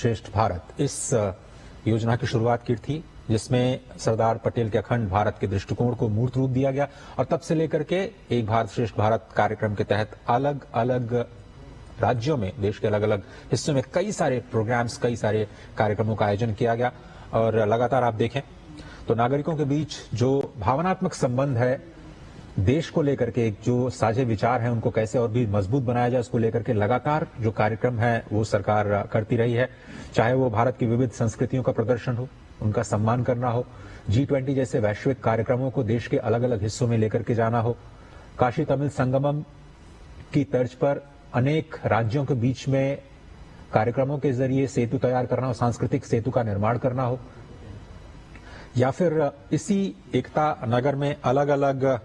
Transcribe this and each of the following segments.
श्रेष्ठ भारत इस योजना की शुरुआत की थी, जिसमें सरदार पटेल के अखंड भारत के दृष्टिकोण को मूर्त रूप दिया गया। और तब से लेकर के एक भारत श्रेष्ठ भारत कार्यक्रम के तहत अलग अलग राज्यों में, देश के अलग अलग हिस्सों में कई सारे प्रोग्राम्स, कई सारे कार्यक्रमों का आयोजन किया गया। और लगातार आप देखें तो नागरिकों के बीच जो भावनात्मक संबंध है देश को लेकर के, एक जो साझे विचार हैं उनको कैसे और भी मजबूत बनाया जाए, उसको लेकर के लगातार जो कार्यक्रम है वो सरकार करती रही है। चाहे वो भारत की विविध संस्कृतियों का प्रदर्शन हो, उनका सम्मान करना हो, G20 जैसे वैश्विक कार्यक्रमों को देश के अलग अलग हिस्सों में लेकर के जाना हो, काशी तमिल संगमम की तर्ज पर अनेक राज्यों के बीच में कार्यक्रमों के जरिए सेतु तैयार करना हो, सांस्कृतिक सेतु का निर्माण करना हो, या फिर इसी एकता नगर में अलग अलग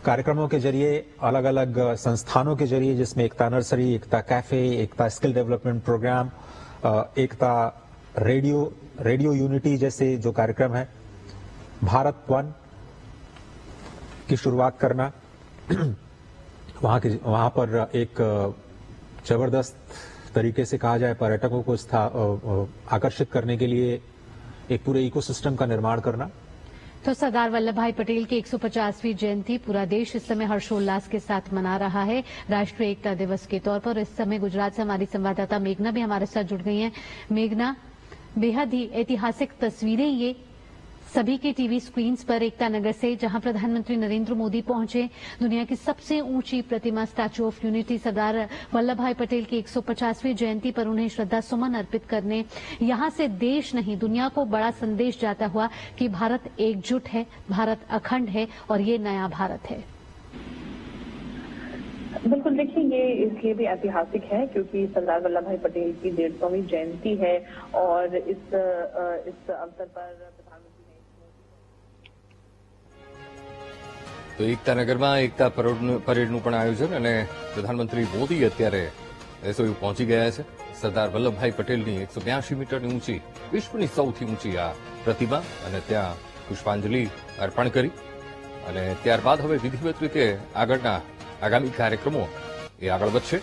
कार्यक्रमों के जरिए, अलग अलग संस्थानों के जरिए, जिसमें एकता नर्सरी, एकता कैफे, एकता स्किल डेवलपमेंट प्रोग्राम, एकता रेडियो यूनिटी जैसे जो कार्यक्रम है, भारत वन की शुरुआत करना, वहां पर एक जबरदस्त तरीके से कहा जाए पर्यटकों को आकर्षित करने के लिए एक पूरे इकोसिस्टम का निर्माण करना। तो सरदार वल्लभ भाई पटेल की 150वीं जयंती पूरा देश इस समय हर्षोल्लास के साथ मना रहा है राष्ट्रीय एकता दिवस के तौर पर। इस समय गुजरात से हमारी संवाददाता मेघना भी हमारे साथ जुड़ गई हैं। मेघना, बेहद ही ऐतिहासिक तस्वीरें ये सभी के टीवी स्क्रीन्स पर एकता नगर से, जहां प्रधानमंत्री नरेंद्र मोदी पहुंचे दुनिया की सबसे ऊंची प्रतिमा statue of unity Sardar Vallabh भाई पटेल की 150वीं जयंती पर उन्हें श्रद्धा सुमन अर्पित करने। यहां से देश नहीं दुनिया को बड़ा संदेश जाता हुआ कि भारत एकजुट है, भारत अखंड है और ये नया भारत है। बिल्कुल, देखिए ये इसलिए भी ऐतिहासिक है क्योंकि सरदार वल्लभ भाई पटेल की 150वीं जयंती है और इस अवसर पर प्रधानमंत्री તો એકતા નગરમાં એકતા પરેડનું પણ આયોજન અને પ્રધાનમંત્રી મોદી અત્યારે એસઓયુ પહોંચી ગયા છે। સરદાર વલ્લભભાઈ પટેલની 182 મીટરની ઊંચી, વિશ્વની સૌથી ઊંચી આ પ્રતિમા, અને ત્યાં પુષ્પાંજલિ અર્પણ કરી અને ત્યારબાદ હવે વિધિવત રીતે આગળના આગામી કાર્યક્રમો એ આગળ વધશે।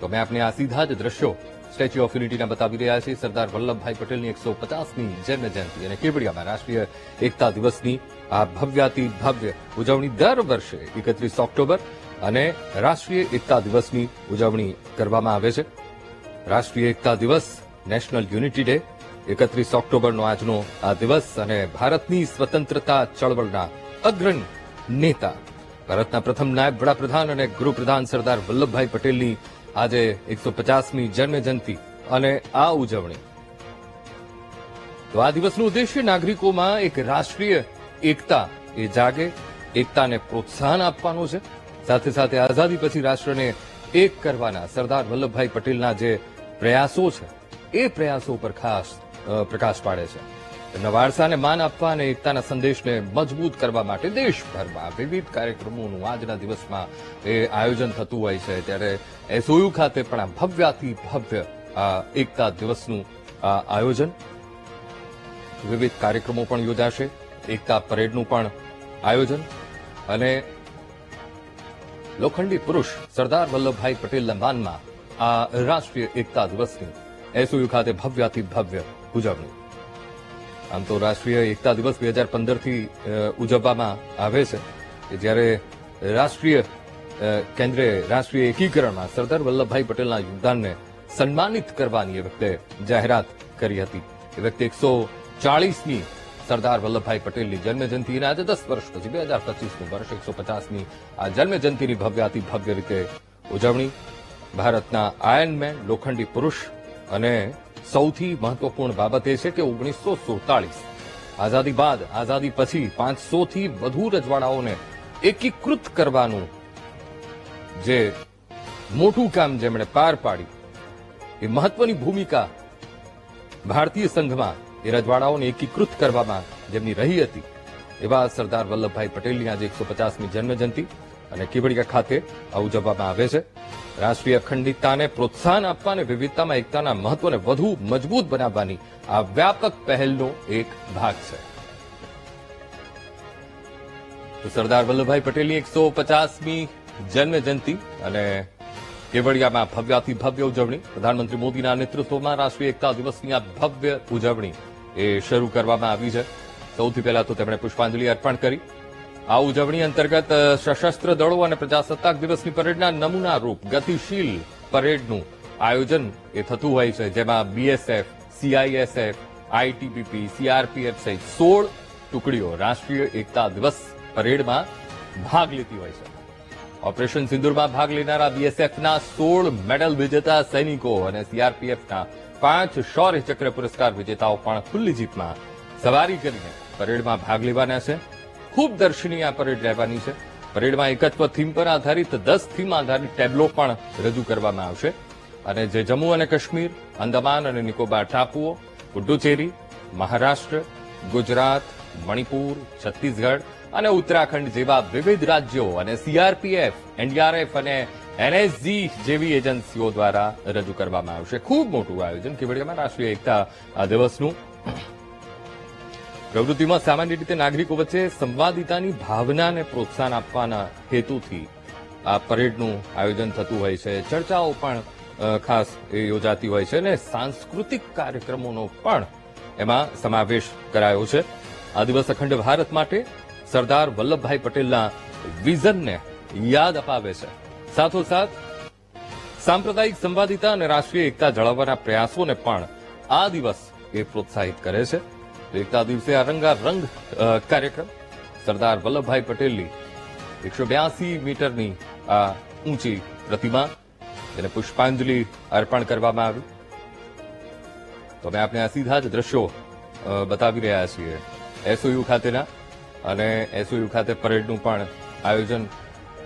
તો મેં આપને આ સીધા જ દ્રશ્યો સ્ટેચ્યુ ઓફ યુનિટીના બતાવી રહ્યા છીએ। સરદાર વલ્લભભાઈ પટેલની 150મી જન્મ જયંતિ અને કેવડિયામાં રાષ્ટ્રીય એકતા દિવસની આ ભવ્યાતિ ભવ્ય ઉજવણી દર વર્ષે 31 ઓક્ટોબર અને રાષ્ટ્રીય એકતા દિવસની ઉજવણી કરવામાં આવે છે। રાષ્ટ્રીય એકતા દિવસ, નેશનલ યુનિટી ડે, 31 ઓક્ટોબરનો આજનો આ દિવસ અને ભારતની સ્વતંત્રતા ચળવળના અગ્રણી નેતા, ભારતના પ્રથમ નાયબ વડાપ્રધાન અને ગૃહપ્રધાન સરદાર વલ્લભભાઈ પટેલની આજે 150મી જન્મજયંતિ અને આ ઉજવણી। તો આ દિવસનું ઉદ્દેશ્ય નાગરિકોમાં એક રાષ્ટ્રીય એકતા એ જાગે, એકતાને પ્રોત્સાહન આપવાનો છે। સાથે સાથે આઝાદી પછી રાષ્ટ્રને એક કરવાના સરદાર વલ્લભભાઈ પટેલના જે પ્રયાસો છે એ પ્રયાસો પર ખાસ પ્રકાશ પાડે છે। તેમના વારસાને માન આપવા અને એકતાના સંદેશને મજબૂત કરવા માટે દેશભરમાં વિવિધ કાર્યક્રમોનું આજના દિવસમાં એ આયોજન થતું હોય છે। ત્યારે એસઓયુ ખાતે પણ આ ભવ્યાતિ ભવ્ય આ એકતા દિવસનું આયોજન, વિવિધ કાર્યક્રમો પણ યોજાશે, એકતા પરેડનું પણ આયોજન અને લોખંડી પુરુષ સરદાર વલ્લભભાઈ પટેલના માનમાં આ રાષ્ટ્રીય એકતા દિવસની એસઓયુ ખાતે ભવ્યાતિ ભવ્ય ઉજવણી। આમ તો રાષ્ટ્રીય એકતા દિવસ 2015થી ઉજવવામાં આવે છે, જ્યારે રાષ્ટ્રીય કેન્દ્રે રાષ્ટ્રીય એકીકરણમાં સરદાર વલ્લભભાઈ પટેલના યોગદાનને સન્માનિત કરવાની એ વખતે જાહેરાત કરી હતી। એ વખતે 140મી સરદાર વલ્લભભાઈ પટેલની જન્મજયંતિ અને આજે 10 વર્ષ પછી 2025નું વર્ષ 150મી આ જન્મજયંતિની ભવ્યાતિ ભવ્ય રીતે ઉજવણી। ભારતના આયર્નમેન, લોખંડી પુરુષ અને સૌથી મહત્વપૂર્ણ બાબત એ છે કે 1947 આઝાદી બાદ, આઝાદી પછી 500થી વધુ રજવાડાઓને એકીકૃત કરવાનું જે મોટું કામ જેમણે પાર પાડી, એ મહત્વની ભૂમિકા ભારતીય સંઘમાં એ રજવાડાઓને એકીકૃત કરવામાં જેમની રહી હતી, એવા સરદાર વલ્લભભાઈ પટેલની આજે 150મી જન્મજયંતિ અને કેવડિયા ખાતે આ ઉજવવામાં આવે છે। રાષ્ટ્રીય અખંડિતતાને પ્રોત્સાહન આપવા અને વિવિધતામાં એકતાના મહત્વને વધુ મજબૂત બનાવવાની આ વ્યાપક પહેલનો એક ભાગ છે। તો સરદાર વલ્લભભાઈ પટેલની 150મી જન્મજયંતિ અને કેવડિયામાં ભવ્યાતિ ભવ્ય ઉજવણી. પ્રધાનમંત્રી મોદીના નેતૃત્વમાં રાષ્ટ્રીય એકતા દિવસની આ ભવ્ય ઉજવણી એ શરૂ કરવામાં આવી છે. સૌથી પહેલા તો તેમણે પુષ્પાંજલિ અર્પણ કરી. આ ઉજવણી અંતર્ગત સશસ્ત્ર દળો અને પ્રજાસત્તાક દિવસની પરેડના નમૂના રૂપ ગતિશીલ પરેડનું આયોજન એ થતું હોય છે, જેમાં બીએસએફ, સીઆઈએસએફ, આઈટીબીપી, સીઆરપીએફ સહિત 16 ટુકડીઓ રાષ્ટ્રીય એકતા દિવસ પરેડમાં ભાગ લેતી હોય છે. ઓપરેશન સિંદુરમાં ભાગ લેનારા બીએસએફના 16 મેડલ વિજેતા સૈનિકો અને સીઆરપીએફના 5 શૌર્ય ચક્ર પુરસ્કાર વિજેતાઓ પણ ખુલ્લી જીપમાં સવારી કરીને પરેડમાં ભાગ લેવાના છે. ખૂબ દર્શનીય આ પરેડ રહેવાની છે. પરેડમાં એકત્વ થીમ પર આધારિત 10 થીમ આધારિત ટેબ્લો પણ રજૂ કરવામાં આવશે અને જે જમ્મુ અને કાશ્મીર, અંદમાન અને નિકોબાર ટાપુઓ, પુડુચેરી, મહારાષ્ટ્ર, ગુજરાત, મણિપુર, છત્તીસગઢ અને ઉત્તરાખંડ જેવા વિવિધ રાજ્યો અને સીઆરપીએફ, એનડીઆરએફ અને એનએસજી જેવી એજન્સીઓ દ્વારા રજૂ કરવામાં આવશે. ખૂબ મોટું આયોજન કેવડિયામાં રાષ્ટ્રીય એકતા દિવસનું. પ્રવૃત્તિમાં સામાન્ય રીતે નાગરિકો વચ્ચે સંવાદિતાની ભાવનાને પ્રોત્સાહન આપવાના હેતુથી આ પરેડનું આયોજન થતું હોય છે. ચર્ચાઓ પણ ખાસ યોજાતી હોય છે અને સાંસ્કૃતિક કાર્યક્રમોનો પણ એમાં સમાવેશ કરાયો છે. આ દિવસ અખંડ ભારત માટે સરદાર વલ્લભભાઈ પટેલના વિઝનને યાદ અપાવે છે. સાથોસાથ સાંપ્રદાયિક સંવાદિતા અને રાષ્ટ્રીય એકતા જાળવવાના પ્રયાસોને પણ આ દિવસ એ પ્રોત્સાહિત કરે છે. એકતા દિવસે આ રંગારંગ કાર્યક્રમ સરદાર વલ્લભભાઈ પટેલની 182 મીટરની આ ઊંચી પ્રતિમા તેને પુષ્પાંજલિ અર્પણ કરવામાં આવી. તો અમે આપને આ સીધા જ દ્રશ્યો બતાવી રહ્યા છીએ એસઓયુ ખાતેના, અને એસઓયુ ખાતે પરેડનું પણ આયોજન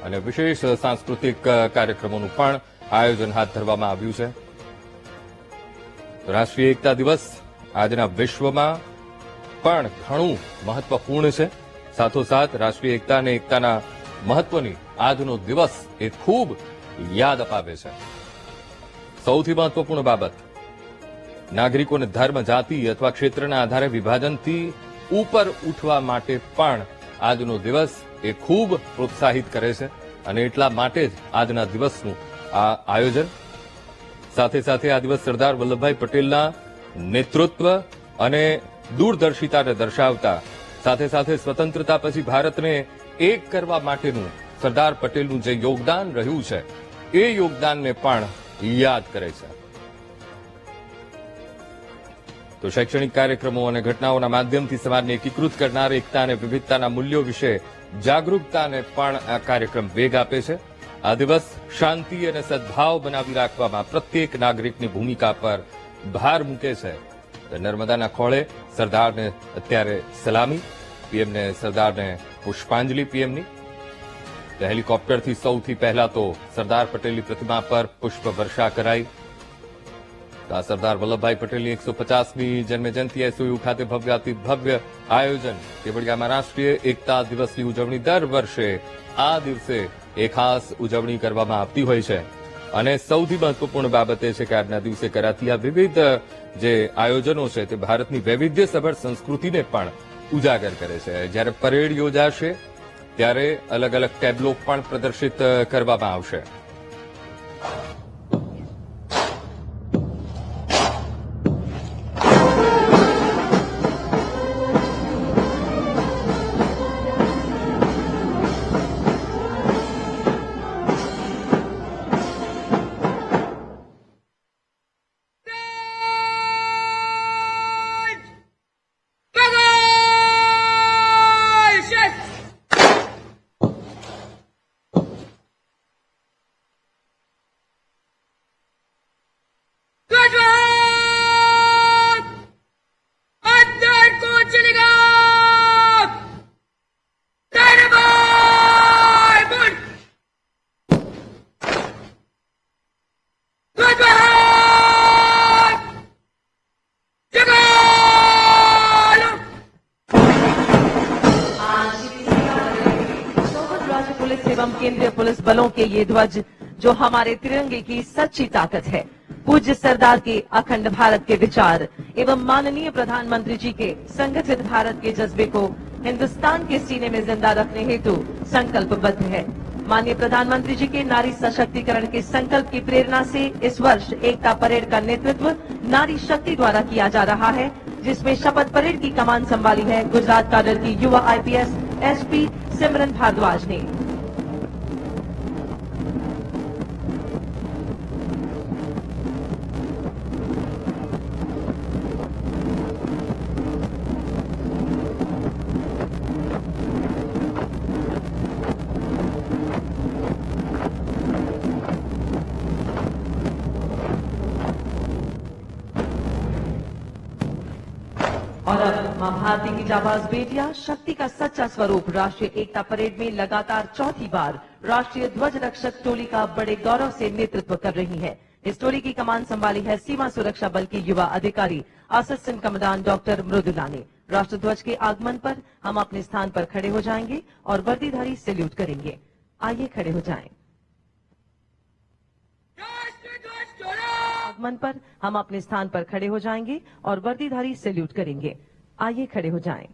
અને વિશેષ સાંસ્કૃતિક કાર્યક્રમોનું પણ આયોજન હાથ ધરવામાં આવ્યું છે. રાષ્ટ્રીય એકતા દિવસ આજના વિશ્વમાં પણ ઘણું મહત્વપૂર્ણ છે. સાથોસાથ રાષ્ટ્રીય એકતા અને એકતાના મહત્વની આજનો દિવસ એ ખૂબ યાદ અપાવે છે. સૌથી મહત્વપૂર્ણ બાબત, નાગરિકોને ધર્મ, જાતિ અથવા ક્ષેત્રના આધારે વિભાજનથી ઉપર ઉઠવા માટે પણ આજનો દિવસ એ ખૂબ પ્રોત્સાહિત કરે છે અને એટલા માટે જ આજના દિવસનું આ આયોજન. સાથે સાથે આ દિવસ સરદાર વલ્લભભાઈ પટેલના નેતૃત્વ અને દૂરદર્શિતાને દર્શાવતા, સાથે સાથે સ્વતંત્રતા પછી ભારતને એક કરવા માટેનું સરદાર પટેલનું જે યોગદાન રહ્યું છે એ યોગદાનને પણ યાદ કરે છે. તો શૈક્ષણિક કાર્યક્રમો અને ઘટનાઓના માધ્યમથી સમાજને એકીકૃત કરનાર એકતા અને વિવિધતાના મૂલ્યો વિશે જાગૃતતાને પણ આ કાર્યક્રમ વેગ આપે છે. આ દિવસ શાંતિ અને સદભાવ બનાવી રાખવામાં પ્રત્યેક નાગરિકની ભૂમિકા પર ભાર મૂકે છે. નર્મદાના ખોળે સરદારને અત્યારે સલામી, પીએમને સરદારને પુષ્પાંજલિ પીએમની. હેલિકોપ્ટરથી સૌથી પહેલા તો સરદાર પટેલની પ્રતિમા પર પુષ્પ વર્ષા કરાઈ. સરદાર વલ્લભભાઈ પટેલની 150મી જન્મજયંતિ એસઓયુ ખાતે ભવ્યાતિ ભવ્ય આયોજન. કેવડિયામાં રાષ્ટ્રીય એકતા દિવસની ઉજવણી દર વર્ષે આ દિવસે એ ખાસ ઉજવણી કરવામાં આવતી હોય છે અને સૌથી મહત્વપૂર્ણ બાબત એ છે કે આજના દિવસે કરાતી આ વિવિધ જે આયોજનો છે તે ભારતની વૈવિધ્યસભર સંસ્કૃતિને પણ ઉજાગર કરે છે. જ્યારે પરેડ યોજાશે ત્યારે અલગ અલગ ટેબ્લો પણ પ્રદર્શિત કરવામાં આવશે. पुलिस एवं केंद्रीय पुलिस बलों के ये ध्वज जो हमारे तिरंगे की सच्ची ताकत है, पूज्य सरदार के अखंड भारत के विचार एवं माननीय प्रधानमंत्री जी के संगठित भारत के जज्बे को हिंदुस्तान के सीने में जिंदा रखने हेतु संकल्पबद्ध है। माननीय प्रधानमंत्री जी के नारी सशक्तिकरण के संकल्प की प्रेरणा से इस वर्ष एकता परेड का नेतृत्व नारी शक्ति द्वारा किया जा रहा है, जिसमें शपथ परेड की कमान संभाली है गुजरात काडर की युवा आईपीएस एसपी सिमरन भारद्वाज ने। और अब मां भारती की जाबाज बेटियां शक्ति का सच्चा स्वरूप राष्ट्रीय एकता परेड में लगातार चौथी बार राष्ट्रीय ध्वज रक्षक टोली का बड़े गौरव से नेतृत्व कर रही है। इस टोली की कमान संभाली है सीमा सुरक्षा बल की युवा अधिकारी असिस्टेंट कमांडेंट डॉक्टर मृदुला ने। राष्ट्रध्वज के आगमन पर हम अपने स्थान पर खड़े हो जाएंगे और वर्दीधारी सैल्यूट करेंगे। आइए खड़े हो जाएं। आगमन पर हम अपने स्थान पर खड़े हो जाएंगे और वर्दीधारी सैल्यूट करेंगे। आइए खड़े हो जाएं।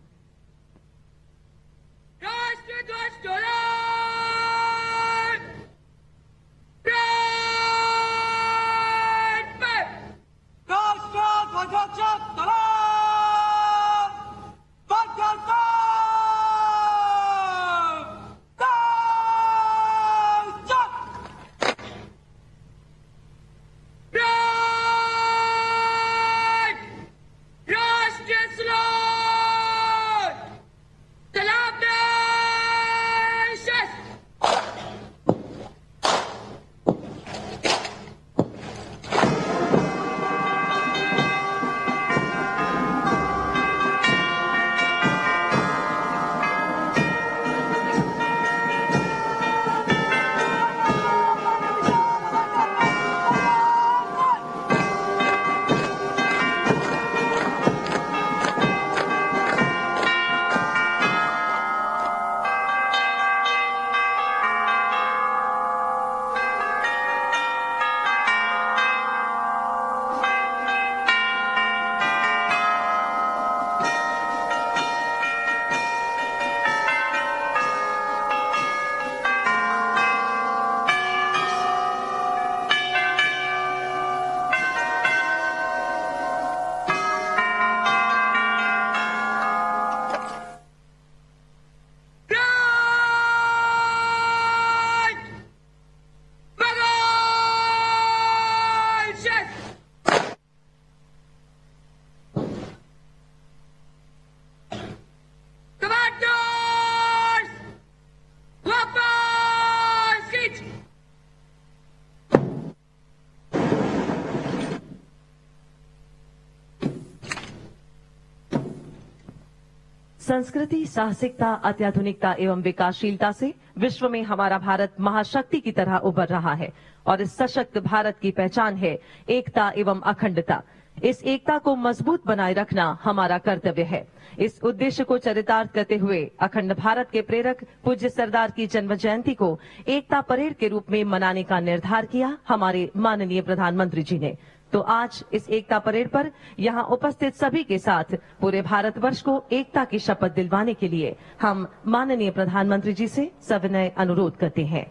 संस्कृति, साहसिकता, अत्याधुनिकता एवं विकासशीलता से विश्व में हमारा भारत महाशक्ति की तरह उभर रहा है और इस सशक्त भारत की पहचान है एकता एवं अखंडता। इस एकता को मजबूत बनाए रखना हमारा कर्तव्य है। इस उद्देश्य को चरितार्थ करते हुए अखंड भारत के प्रेरक पूज्य सरदार की जन्म जयंती को एकता परेड के रूप में मनाने का निर्धार किया हमारे माननीय प्रधानमंत्री जी ने। तो आज इस एकता परेड पर यहाँ उपस्थित सभी के साथ पूरे भारतवर्ष को एकता की शपथ दिलवाने के लिए हम माननीय प्रधानमंत्री जी से सविनय अनुरोध करते हैं।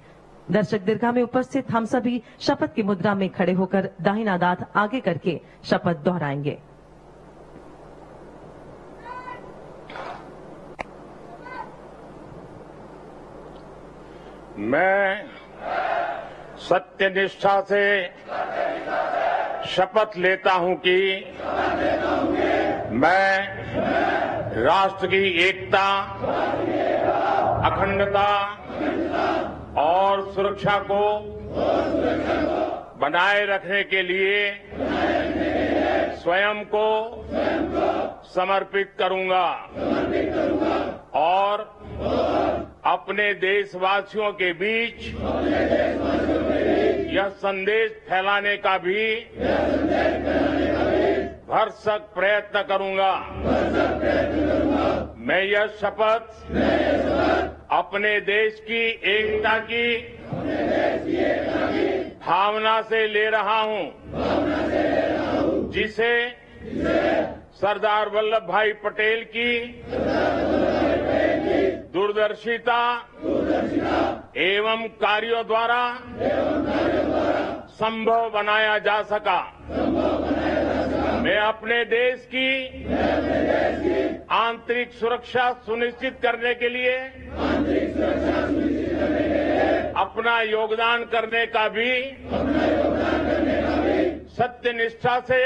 दर्शक दीर्घा में उपस्थित हम सभी शपथ की मुद्रा में खड़े होकर दाहिना दांत आगे करके शपथ दोहराएंगे। मैं सत्यनिष्ठा से शपथ लेता हूं कि मैं राष्ट्र की एकता, अखंडता और सुरक्षा को बनाए रखने के लिए स्वयं को समर्पित करूंगा और अपने देशवासियों के बीच यह संदेश फैलाने का भी भरसक प्रयत्न करूंगा। मैं यह शपथ अपने देश की एकता की भावना से ले रहा हूं, जिसे सरदार वल्लभ भाई पटेल की दूरदर्शिता एवं कार्यों द्वारा संभव बनाया जा सका। मैं अपने देश की आंतरिक सुरक्षा सुनिश्चित करने के लिए अपना योगदान करने का भी सत्यनिष्ठा से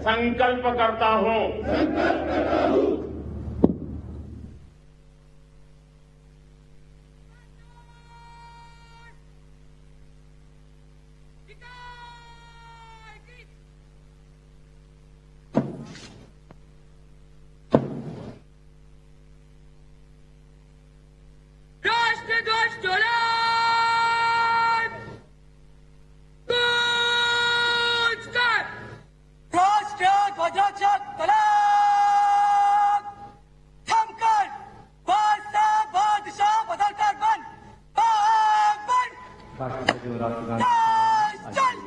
संकल्प करता हूं। राष्ट्रध्वज डोलान कूच कर राष्ट्रध्वजाचा तलाक थमकर बादशाह बादशाह बदलकर बन चल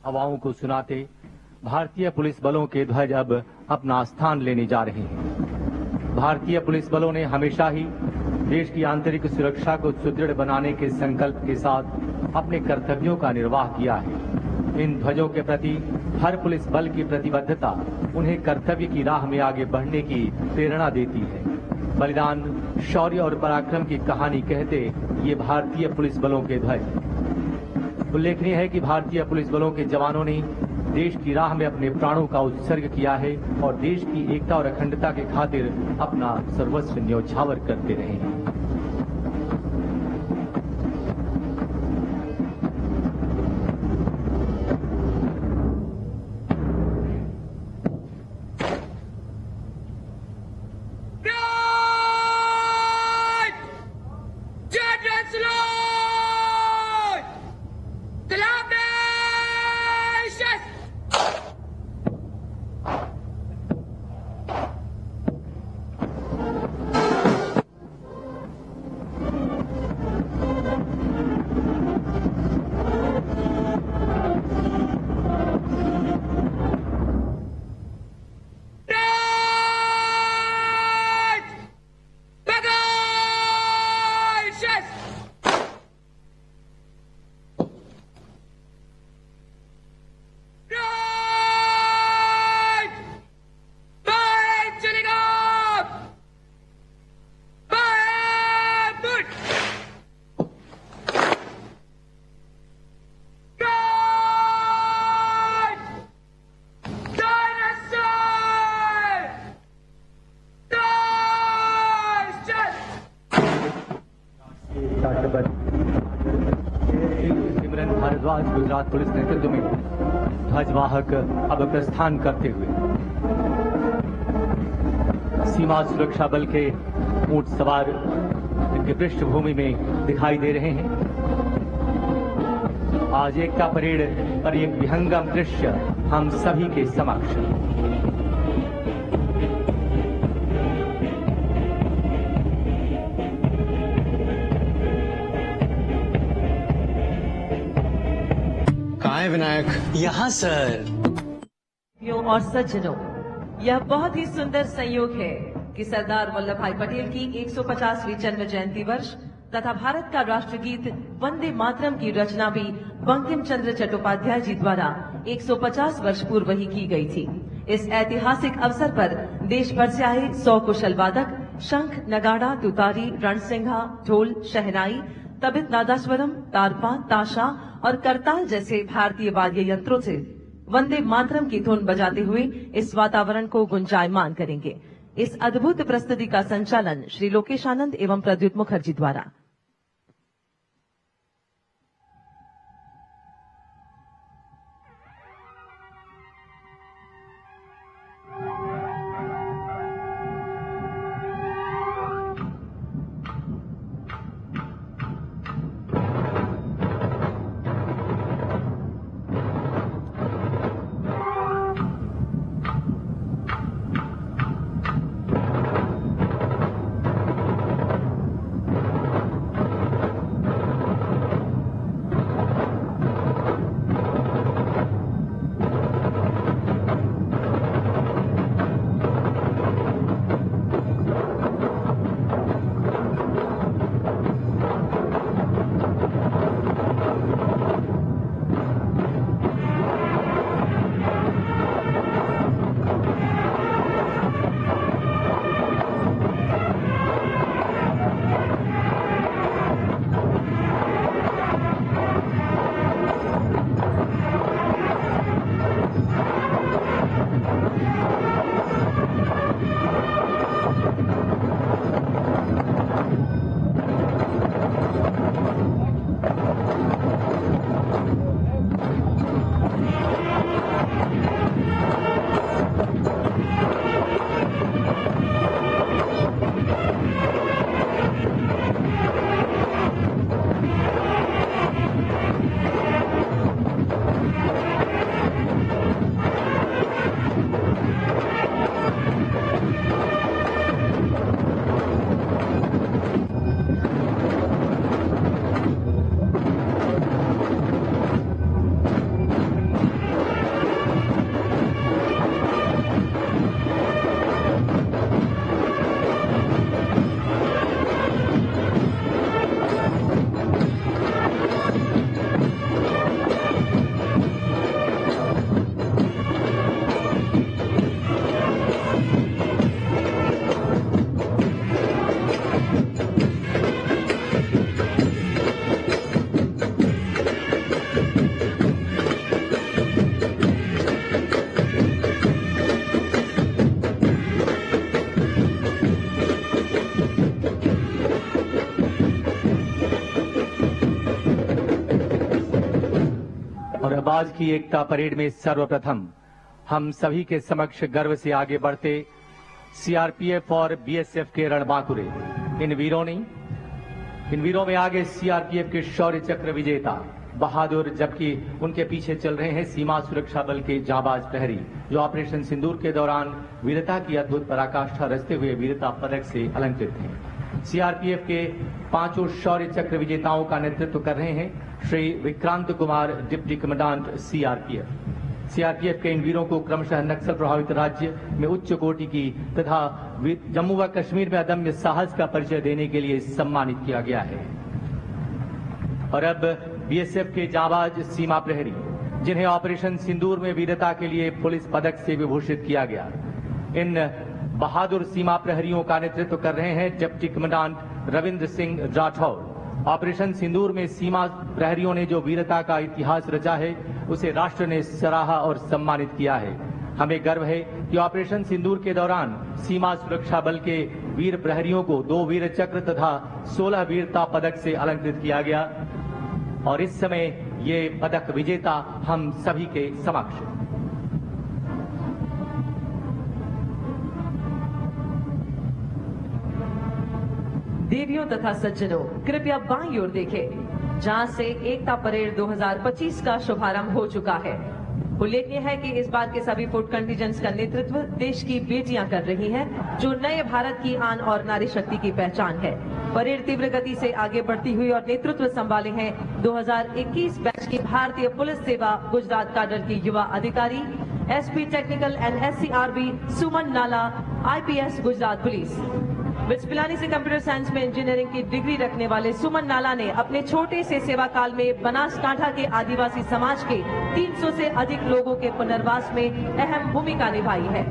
हवाओं को सुनाते भारतीय पुलिस बलों के ध्वज अब अपना स्थान लेने जा रहे हैं। भारतीय पुलिस बलों ने हमेशा ही देश की आंतरिक सुरक्षा को सुदृढ़ बनाने के संकल्प के साथ अपने कर्तव्यों का निर्वाह किया है। इन ध्वजों के प्रति हर पुलिस बल की प्रतिबद्धता उन्हें कर्तव्य की राह में आगे बढ़ने की प्रेरणा देती है। बलिदान, शौर्य और पराक्रम की कहानी कहते ये भारतीय पुलिस बलों के ध्वज। उल्लेखनीय है कि भारतीय पुलिस बलों के जवानों ने देश की राह में अपने प्राणों का उत्सर्ग किया है और देश की एकता और अखंडता के खातिर अपना सर्वस्व न्योछावर करते रहे हैं। सिमरन भारद्वाज गुजरात पुलिस नेतृत्व में ध्वजवाहक अब प्रस्थान करते हुए सीमा सुरक्षा बल के ऊंट सवार की पृष्ठभूमि में दिखाई दे रहे हैं। आज एकता परेड पर एक विहंगम दृश्य हम सभी के समक्ष। कहाँ है विनायक? यहाँ सर। और सज्जनों, यह बहुत ही सुंदर संयोग है कि सरदार वल्लभ भाई पटेल की 150वीं जन्म जयंती वर्ष तथा भारत का राष्ट्रगीत वंदे मातरम की रचना भी बंकिम चंद्र चट्टोपाध्याय जी द्वारा 150 वर्ष पूर्व ही की गई थी। इस ऐतिहासिक अवसर पर देश भर से आए 100 कुशल वादक शंख, नगाड़ा, तुतारी, रणसिंघा, ढोल, शहनाई, तबित नादास्वरम, तारपा, ताशा और करताल जैसे भारतीय वाद्य यंत्रों से वंदे मातरम की धुन बजाते हुए इस वातावरण को गुंजायमान करेंगे। इस अद्भुत प्रस्तुति का संचालन श्री लोकेश आनंद एवं प्रद्युत मुखर्जी द्वारा। और अब आज की एकता परेड में सर्वप्रथम हम सभी के समक्ष गर्व से आगे बढ़ते सीआरपीएफ और बीएसएफ के रणबांकुरे इन वीरों में आगे सीआरपीएफ के शौर्य चक्र विजेता बहादुर, जबकि उनके पीछे चल रहे हैं सीमा सुरक्षा बल के जाबाज प्रहरी जो ऑपरेशन सिंदूर के दौरान वीरता की अद्भुत पराकाष्ठा रचते हुए वीरता पदक से अलंकृत हैं। सीआरपीएफ के 5 शौर्य चक्र विजेताओं का नेतृत्व कर रहे हैं Shri Vikrant Kumar, deputy commandant CRPF के इन वीरों को क्रमशः नक्सल प्रभावित राज्य में उच्च कोटि की तथा जम्मू व कश्मीर में अदम्य साहस का परिचय देने के लिए सम्मानित किया गया है। और अब बीएसएफ के जाबाज सीमा प्रहरी जिन्हें ऑपरेशन सिंदूर में वीरता के लिए पुलिस पदक से विभूषित किया गया, इन बहादुर सीमा प्रहरियों का नेतृत्व कर रहे हैं deputy commandant Ravindra Singh Rathore. Operation Sindoor में सीमा प्रहरियों ने जो वीरता का इतिहास रचा है उसे राष्ट्र ने सराहा और सम्मानित किया है। हमें गर्व है कि ऑपरेशन सिंदूर के दौरान सीमा सुरक्षा बल के वीर प्रहरियों को 2 वीर चक्र तथा 16 वीरता पदक से अलंकृत किया गया और इस समय ये पदक विजेता हम सभी के समक्ष। देवियों तथा सज्जनों, कृपया बाईं ओर देखें, जहां से एकता परेड 2025 का शुभारंभ हो चुका है। उल्लेखनीय है कि इस बार के सभी फुट कंटिजेंट्स का नेतृत्व देश की बेटियां कर रही हैं, जो नए भारत की आन और नारी शक्ति की पहचान है। परेड तीव्र गति से आगे बढ़ती हुई और नेतृत्व संभाले हैं 2021 बैच की भारतीय पुलिस सेवा गुजरात काडर की युवा अधिकारी एसपी टेक्निकल एंड SCRB सुमन नाला, IPS Gujarat police. Bits Pilani से कंप्यूटर साइंस में इंजीनियरिंग की डिग्री रखने वाले सुमन नाला ने अपने छोटे से सेवा काल में बनासकांठा के आदिवासी समाज के 300 से अधिक लोगों के पुनर्वास में अहम भूमिका निभाई है।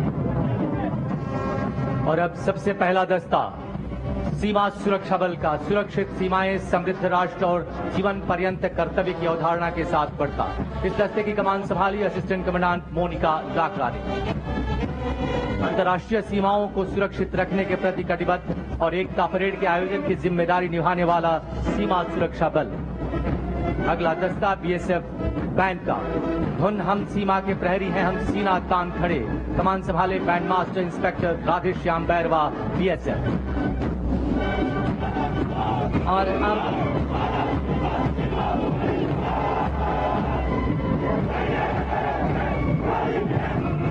और अब सबसे पहला दस्ता सीमा सुरक्षा बल का सुरक्षित सीमाएं समृद्ध राष्ट्र और जीवन पर्यंत कर्तव्य की अवधारणा के साथ बढ़ता। इस दस्ते की कमान संभाली असिस्टेंट कमांडेंट मोनिका लाकड़ा ने। अंतर्राष्ट्रीय सीमाओं को सुरक्षित रखने के प्रति कटिबद्ध और एकता परेड के आयोजन की जिम्मेदारी निभाने वाला सीमा सुरक्षा बल। अगला दस्ता BSF बैंड का। धुन हम सीमा के प्रहरी हैं, हम सीना तान खड़े। कमान संभाले band master inspector Radheshyam Bairwa BSF। और अब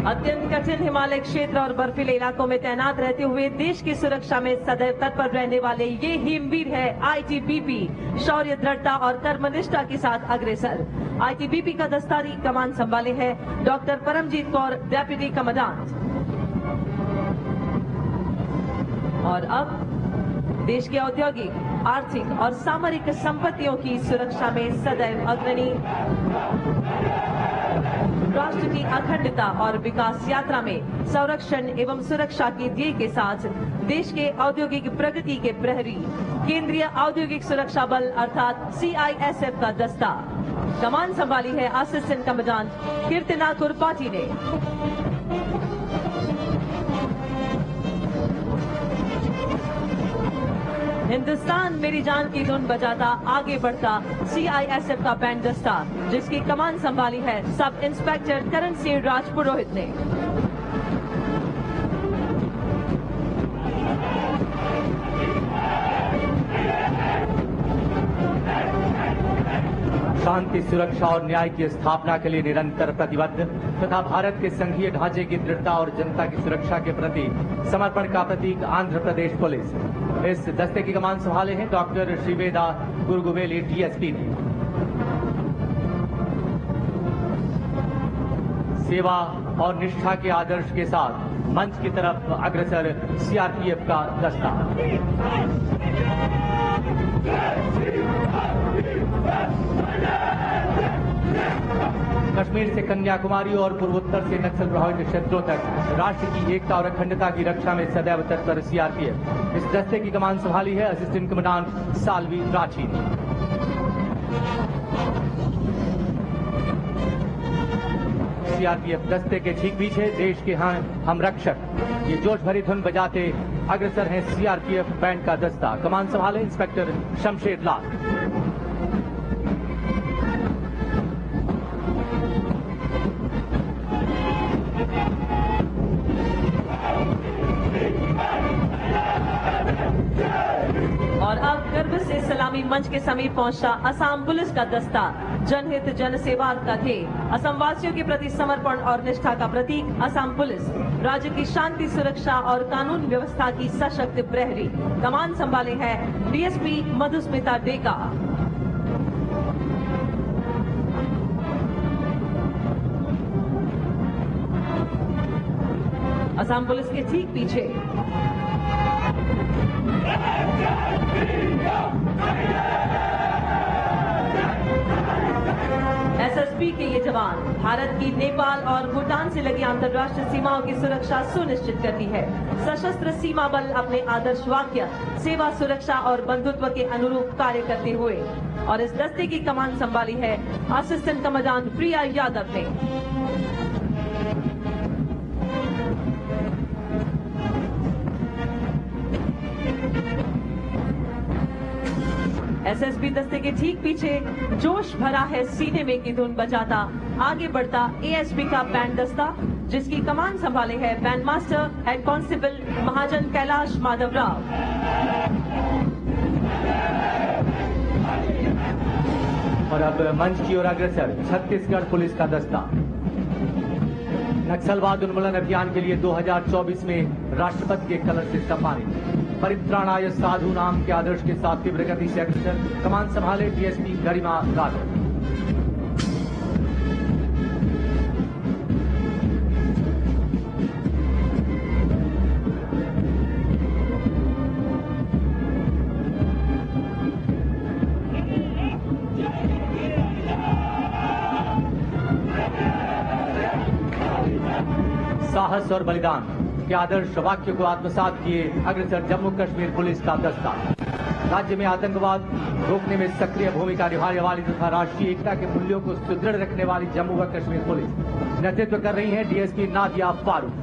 अत्यंत कठिन हिमालय क्षेत्र और बर्फीले इलाकों में तैनात रहते हुए देश की सुरक्षा में सदैव तत्पर रहने वाले ये हिमवीर है ITBP, शौर्य, दृढ़ता और कर्मनिष्ठा के साथ अग्रसर। ITBP का दस्तारी कमान संभाले है doctor Paramjit Kaur, deputy commandant. और अब देश के औद्योगिक, आर्थिक और सामरिक संपत्तियों की सुरक्षा में सदैव अग्रणी, राष्ट्र की अखंडता और विकास यात्रा में संरक्षण एवं सुरक्षा के ध्येय के साथ देश के औद्योगिक प्रगति के प्रहरी केंद्रीय औद्योगिक सुरक्षा बल अर्थात CISF का दस्ता। कमान संभाली है असिस्टेंट कमांडेंट कीर्तना कुरपाटी ने। हिंदुस्तान मेरी जान की धुन बजाता आगे बढ़ता CISF का बैंड दस्ता, जिसकी कमान संभाली है सब इंस्पेक्टर करण सिंह राजपुरोहित ने। शांति, सुरक्षा और न्याय की स्थापना के लिए निरंतर प्रतिबद्ध तथा भारत के संघीय ढांचे की दृढ़ता और जनता की सुरक्षा के प्रति समर्पण का प्रतीक आंध्र प्रदेश पुलिस। इस दस्ते की कमान संभाले हैं डॉक्टर श्रीवेदा गुरुगुवेली DSP ने। सेवा और निष्ठा के आदर्श के साथ मंच की तरफ अग्रसर CRPF का दस्ता। कश्मीर से कन्याकुमारी और पूर्वोत्तर से नक्सल प्रभावित क्षेत्रों तक राष्ट्र की एकता और अखंडता की रक्षा में सदैव तत्पर CRPF। इस दस्ते की कमान संभाली है असिस्टेंट कमांडेंट सालवी राठी ने। CRPF दस्ते के ठीक पीछे देश के हम रक्षक ये जोश भरी धुन बजाते अग्रसर हैं CRPF बैंड का दस्ता। कमान संभाले इंस्पेक्टर शमशेर लाल। और अब गर्व से सलामी मंच के समीप पहुंचा असम पुलिस का दस्ता। जनहित जन सेवा का ध्येय, असम वासियों के प्रति समर्पण और निष्ठा का प्रतीक असम पुलिस, राज्य की शांति, सुरक्षा और कानून व्यवस्था की सशक्त प्रहरी। कमान संभाले हैं DSP मधुस्मिता डेका। असम पुलिस के ठीक पीछे SSB के ये जवान भारत की नेपाल और भूटान से लगी अंतर्राष्ट्रीय सीमाओं की सुरक्षा सुनिश्चित करती है। सशस्त्र सीमा बल अपने आदर्श वाक्य सेवा, सुरक्षा और बंधुत्व के अनुरूप कार्य करते हुए। और इस दस्ते की कमान संभाली है असिस्टेंट कमांडेंट प्रिया यादव ने। SSB दस्ते के ठीक पीछे जोश भरा है सीने में की धुन बजाता आगे बढ़ता ASB का बैंड दस्ता, जिसकी कमान संभाले है बैंड मास्टर हेड कांस्टेबल महाजन कैलाश माधव राव। और अब मंच की ओर अग्रसर छत्तीसगढ़ पुलिस का दस्ता। नक्सलवाद उन्मूलन अभियान के लिए 2024 में राष्ट्रपति के कलर से सम्मानित। परित्राणाय साधु नाम के आदर्श के साथ तीव्र गति से अग्रसर। कमान संभाले डीएसपी गरिमा राठौर। साहस और बलिदान के आदर्श वाक्य को आत्मसात किए अग्रसर जम्मू कश्मीर पुलिस का दस्ता। राज्य में आतंकवाद रोकने में सक्रिय भूमिका निभाने वाली तथा राष्ट्रीय एकता के मूल्यों को सुदृढ़ रखने वाली जम्मू व कश्मीर पुलिस नेतृत्व कर रही है डीएसपी नादिया फारूक।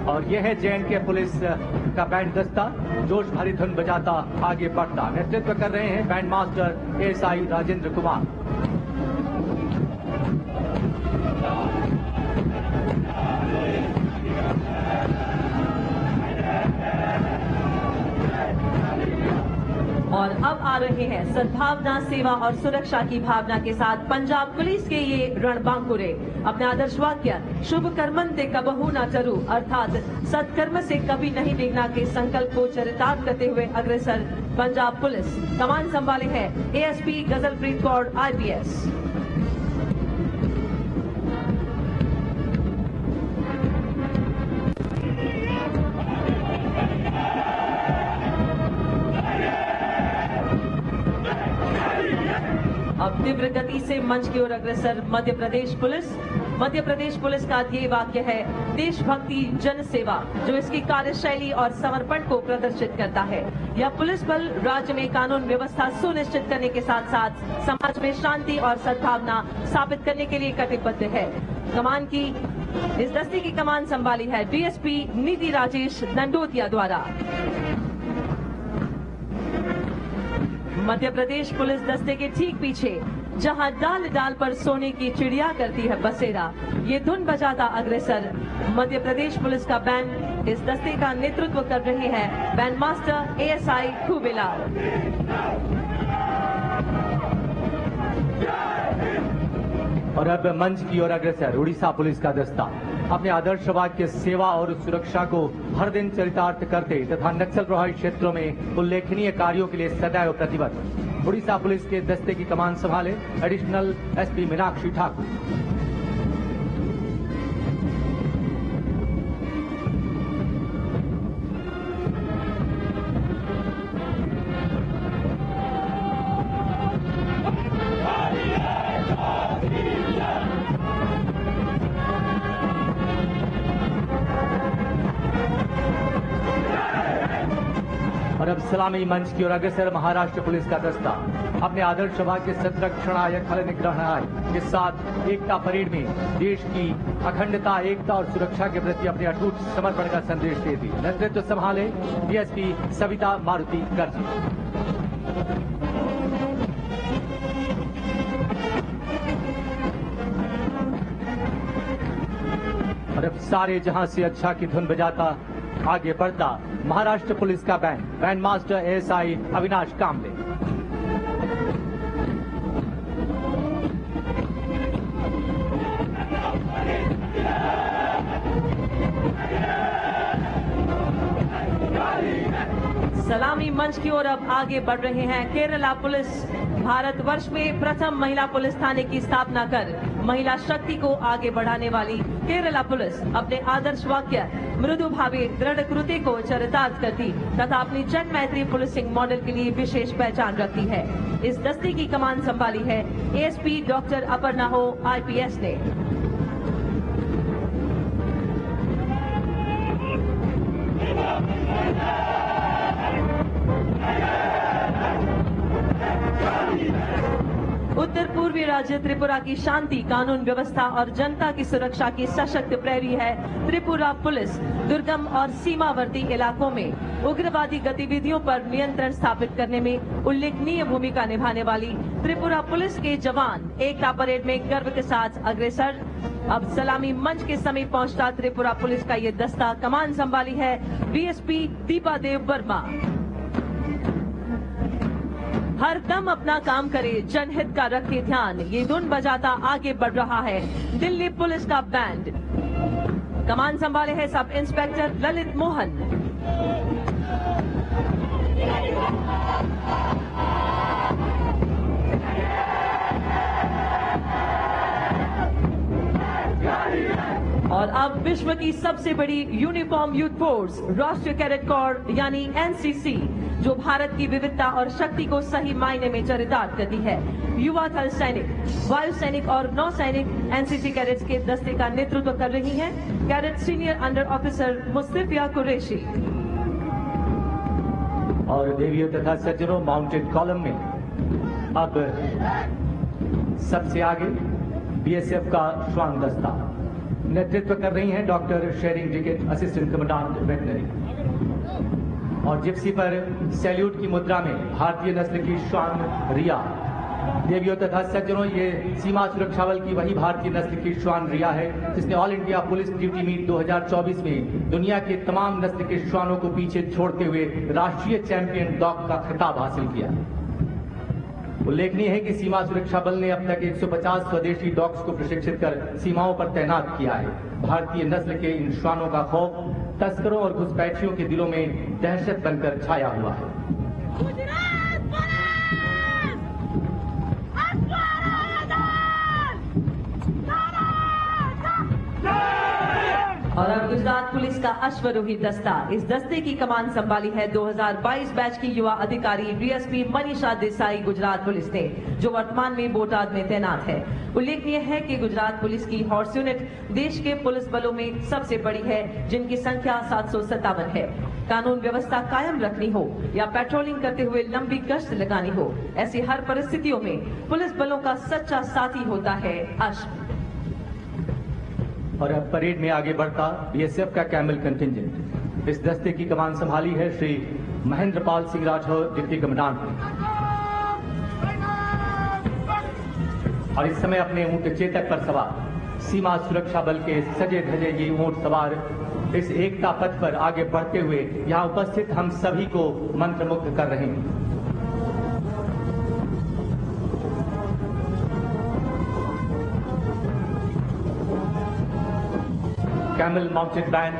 और यह है जे.एंड.के पुलिस का बैंड दस्ता, जोश भरी धुन बजाता आगे बढ़ता। नेतृत्व कर रहे हैं band master ASI Rajendra Kumar. और अब आ रहे हैं सद्भावना, सेवा और सुरक्षा की भावना के साथ पंजाब पुलिस के ये रणबांकुरे। अपने आदर्श वाक्य शुभ कर्मंते कबहू न चरू अर्थात सत्कर्म से कभी नहीं डिगना के संकल्प को चरितार्थ करते हुए अग्रसर पंजाब पुलिस। कमान संभाले हैं एएसपी गजलप्रीत कौर IPS। अब तीव्र गति से मंच की ओर अग्रसर मध्य प्रदेश पुलिस। मध्य प्रदेश पुलिस का ध्येय वाक्य है देशभक्ति जन सेवा, जो इसकी कार्यशैली और समर्पण को प्रदर्शित करता है। यह पुलिस बल राज्य में कानून व्यवस्था सुनिश्चित करने के साथ साथ समाज में शांति और सद्भावना स्थापित करने के लिए कटिबद्ध है। कमान की इस दस्ते की कमान संभाली है डीएसपी निधि राजेश दंडोतिया द्वारा। मध्य प्रदेश पुलिस दस्ते के ठीक पीछे जहां डाल डाल पर सोने की चिड़िया करती है बसेरा, ये धुन बजाता अग्रसर मध्य प्रदेश पुलिस का बैंड। इस दस्ते का नेतृत्व कर रहे हैं बैंड मास्टर एएसआई खूबेलाल। और अब मंच की ओर अग्रसर उड़ीसा पुलिस का दस्ता। अपने आदर्श वाक्य सेवा और सुरक्षा को हर दिन चरितार्थ करते तथा नक्सल प्रभावित क्षेत्रों में उल्लेखनीय कार्यों के लिए सदैव प्रतिबद्ध उड़ीसा पुलिस के दस्ते की कमान संभाले एडिशनल एसपी मीनाक्षी ठाकुर। और अब सलामी मंच की ओर अग्रसर महाराष्ट्र पुलिस का दस्ता। अपने आदर्श वाक्य संरक्षणाय खल निग्रहणाय के साथ एकता परेड में देश की अखंडता, एकता और सुरक्षा के प्रति अपने अटूट समर्पण का संदेश देती। नेतृत्व संभाले डीएसपी सविता मारुति गर्जी। और अब सारे जहां से अच्छा की धुन बजाता आगे बढ़ता महाराष्ट्र पुलिस का बैंड मास्टर एएसआई अविनाश कामले। सलामी मंच की ओर अब आगे बढ़ रहे हैं केरला पुलिस। भारतवर्ष में प्रथम महिला पुलिस थाने की स्थापना कर महिला शक्ति को आगे बढ़ाने वाली केरला पुलिस अपने आदर्श वाक्य मृदु भावी दृढ़ कृत्य को चरितार्थ करती तथा अपनी जन मैत्री पुलिसिंग मॉडल के लिए विशेष पहचान रखती है। इस दस्ते की कमान संभाली है एएसपी डॉक्टर अपर्णा हो IPS ने। उत्तर पूर्वी राज्य त्रिपुरा की शांति, कानून व्यवस्था और जनता की सुरक्षा की सशक्त प्रहरी है त्रिपुरा पुलिस। दुर्गम और सीमावर्ती इलाकों में उग्रवादी गतिविधियों पर नियंत्रण स्थापित करने में उल्लेखनीय भूमिका निभाने वाली त्रिपुरा पुलिस के जवान एकता परेड में गर्व के साथ अग्रसर अब सलामी मंच के समीप पहुंचता त्रिपुरा पुलिस का ये दस्ता कमान संभाली है डीएसपी दीपा देव वर्मा। हर दम अपना काम करे, जनहित का रखे ध्यान, ये धुन बजाता आगे बढ़ रहा है दिल्ली पुलिस का बैंड। कमान संभाले है सब इंस्पेक्टर ललित मोहन। और अब विश्व की सबसे बड़ी यूनिफॉर्म यूथ फोर्स राष्ट्रीय कैडेट कोर यानी एनसीसी, जो भारत की विविधता और शक्ति को सही मायने में चरितार्थ करती है। युवा थल सैनिक, वायु सैनिक और नौ सैनिक एनसीसी कैडेट्स के दस्ते का नेतृत्व कर रही हैं cadet senior under officer Mustafiya Qureshi. और देवियों तथा सज्जनों, माउंटेड कॉलम में अब सबसे आगे बीएसएफ का श्वान दस्ता नेतृत्व कर रही हैं doctor Tsering Diket, assistant commandant veterinary. और जिप्सी पर सैल्यूट की मुद्रा में भारतीय नस्ल की श्वान रिया। देवियों तथा सज्जनों, ये सीमा सुरक्षा बल की वही भारतीय नस्ल की श्वान रिया है जिसने all India police duty meet 2024 में दुनिया के तमाम नस्ल के श्वानों को पीछे छोड़ते हुए राष्ट्रीय चैंपियन डॉग का खिताब हासिल किया। उल्लेखनीय है कि सीमा सुरक्षा बल ने अब तक 150 स्वदेशी डॉग्स को प्रशिक्षित कर सीमाओं पर तैनात किया है। भारतीय नस्ल के इन श्वानों का खौफ तस्करों और घुसपैठियों के दिलों में दहशत बनकर छाया हुआ है। और अब गुजरात पुलिस का अश्वरोही दस्ता, इस दस्ते की कमान संभाली है 2022 बैच की युवा अधिकारी डीएसपी मनीषा देसाई गुजरात पुलिस ने, जो वर्तमान में बोटाद में तैनात है। उल्लेखनीय है कि गुजरात पुलिस की हॉर्स यूनिट देश के पुलिस बलों में सबसे बड़ी है, जिनकी संख्या 757 है। कानून व्यवस्था कायम रखनी हो या पेट्रोलिंग करते हुए लंबी गश्त लगानी हो, ऐसी हर परिस्थितियों में पुलिस बलों का सच्चा साथी होता है अश्व। और अब परेड में आगे बढ़ता बीएसएफ का कैमल कंटिंजेंट। इस दस्ते की कमान संभाली है श्री महेंद्र पाल सिंह राठौर, डिप्टी कमांडेंट। और इस समय अपने ऊंट चेतक पर सवार सीमा सुरक्षा बल के सजे धजे ये ऊंट सवार इस एकता पथ पर आगे बढ़ते हुए यहाँ उपस्थित हम सभी को मंत्रमुग्ध कर रहे हैं। कैमल माउंटेड बैंड,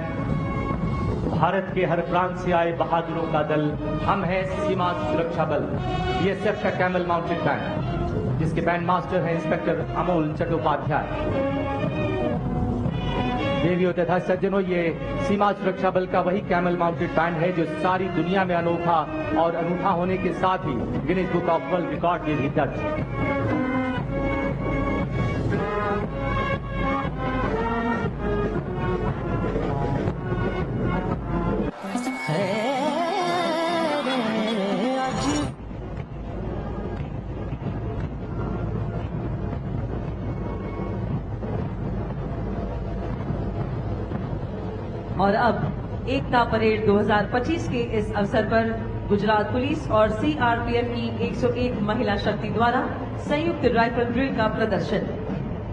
भारत के हर प्रांत से आए बहादुरों का दल, हम हैं सीमा सुरक्षा बल, बीएसएफ का कैमल माउंटेड बैंड, जिसके बैंड मास्टर हैं इंस्पेक्टर अमोल चट्टोपाध्याय। देवियों तथा सज्जनों, ये सीमा सुरक्षा बल का वही कैमल माउंटेड बैंड है जो सारी दुनिया में अनोखा और अनूठा होने के साथ ही Guinness book of world record में भी दर्ज है। और अब एकता परेड 2025 के इस अवसर पर गुजरात पुलिस और सीआरपीएफ की 101 महिला शक्ति द्वारा संयुक्त राइफल ड्रिल का प्रदर्शन।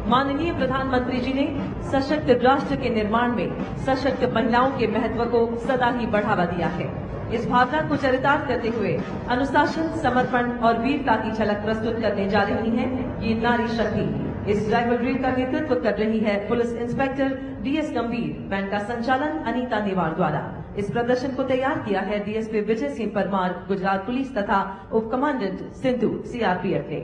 माननीय प्रधानमंत्री जी ने सशक्त राष्ट्र के निर्माण में सशक्त महिलाओं के महत्व को सदा ही बढ़ावा दिया है। इस भावना को चरितार्थ करते हुए अनुशासन, समर्पण और वीरता की झलक प्रस्तुत करने जा रही है ये नारी शक्ति। इस राइफल ड्रिल का नेतृत्व कर रही है पुलिस इंस्पेक्टर डीएस गंभीर। बैंड का संचालन अनीता निवार द्वारा। इस प्रदर्शन को तैयार किया है डीएसपी विजय सिंह परमार गुजरात पुलिस तथा उप कमांडेंट सिंधु सीआरपीएफ ने।